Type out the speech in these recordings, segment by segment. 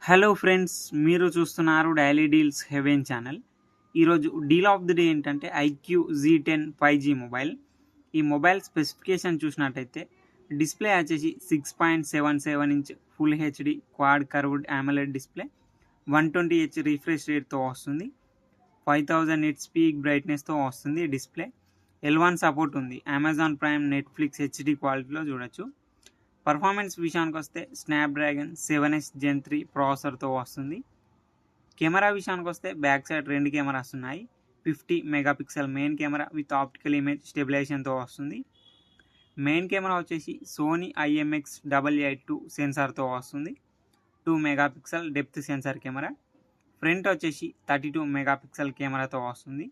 Hello friends, మీరు చూస్తున్నారు daily deals heaven channel. ఈరోజు డీల్ ఆఫ్ ది డే ఏంటంటే ఐక్యూ Z10 5G మొబైల్. ఈ మొబైల్ స్పెసిఫికేషన్ చూసినట్టయితే డిస్ప్లే వచ్చేసి 6.77 inch full HD quad curved AMOLED display, 120Hz refresh రేట్తో వస్తుంది, 5000 నిట్స్ పీక్ బ్రైట్నెస్తో వస్తుంది. డిస్ప్లే L1 సపోర్ట్ ఉంది. అమెజాన్ ప్రైమ్, నెట్ఫ్లిక్స్ హెచ్డి క్వాలిటీలో చూడొచ్చు. పర్ఫార్మెన్స్ విషయానికి వస్తే స్నాప్డ్రాగన్ 7S Gen 3 ప్రాసెసర్తో వస్తుంది. కెమెరా విషయానికి వస్తే బ్యాక్ సైడ్ 2 కెమెరాస్ ఉన్నాయి. 50 megapixel main camera with optical image స్టెబిలైజేషన్తో వస్తుంది. మెయిన్ కెమెరా వచ్చేసి సోనీ IMX882 సెన్సార్తో వస్తుంది. 2 megapixel depth sensor camera. Front వచ్చేసి 32 మెగాపిక్సెల్ కెమెరాతో వస్తుంది.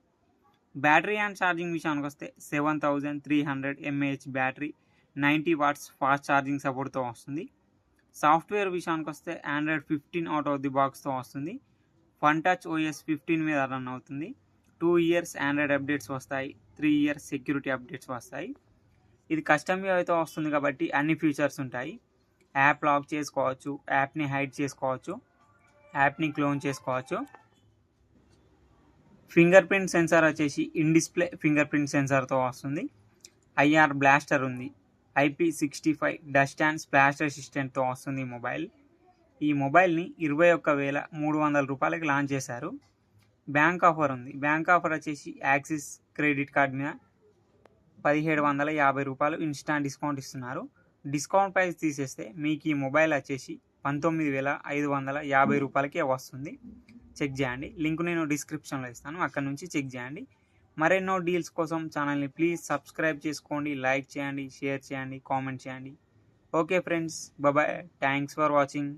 బ్యాటరీ అండ్ ఛార్జింగ్ విషయానికి వస్తే 7300 mAh battery, 90 watts fast charging సపోర్ట్తో వస్తుంది. సాఫ్ట్వేర్ విషయానికి వస్తే Android 15 అవుట్ ఆఫ్ ది బాక్స్తో వస్తుంది. ఫన్ టచ్ OS 15 మీద రన్ అవుతుంది. 2 ఇయర్స్ ఆండ్రాయిడ్ అప్డేట్స్ వస్తాయి, 3 ఇయర్స్ సెక్యూరిటీ అప్డేట్స్ వస్తాయి. ఇది కస్టమ్ యూఐతో వస్తుంది కాబట్టి అన్ని ఫీచర్స్ ఉంటాయి. యాప్ లాక్ చేసుకోవచ్చు, యాప్ని హైడ్ చేసుకోవచ్చు, యాప్ని క్లోన్ చేసుకోవచ్చు. ఫింగర్ ప్రింట్ సెన్సార్ వచ్చేసి ఇన్ డిస్ప్లే ఫింగర్ ప్రింట్ సెన్సార్తో వస్తుంది. IR బ్లాస్టర్ ఉంది. IP65 డస్ట్ అండ్ స్ప్లాష్ రెసిస్టెంట్తో వస్తుంది ఈ మొబైల్ని 21,300 రూపాయలకి లాంచ్ చేశారు. బ్యాంక్ ఆఫర్ ఉంది. బ్యాంక్ ఆఫర్ వచ్చేసి యాక్సిస్ క్రెడిట్ కార్డ్ మీద 1750 రూపాయలు ఇన్స్టాంట్ డిస్కౌంట్ ఇస్తున్నారు. డిస్కౌంట్ ప్రైస్ తీసేస్తే మీకు ఈ మొబైల్ వచ్చేసి 19,550 రూపాయలకే వస్తుంది. చెక్ చేయండి. లింక్ నేను డిస్క్రిప్షన్లో ఇస్తాను, అక్కడ నుంచి చెక్ చేయండి. మరెన్నో డీల్స్ కోసం ఛానల్ని ప్లీజ్ సబ్స్క్రైబ్ చేసుకోండి, లైక్ చేయండి, షేర్ చేయండి, కామెంట్ చేయండి. Okay friends, bye. Thanks for watching.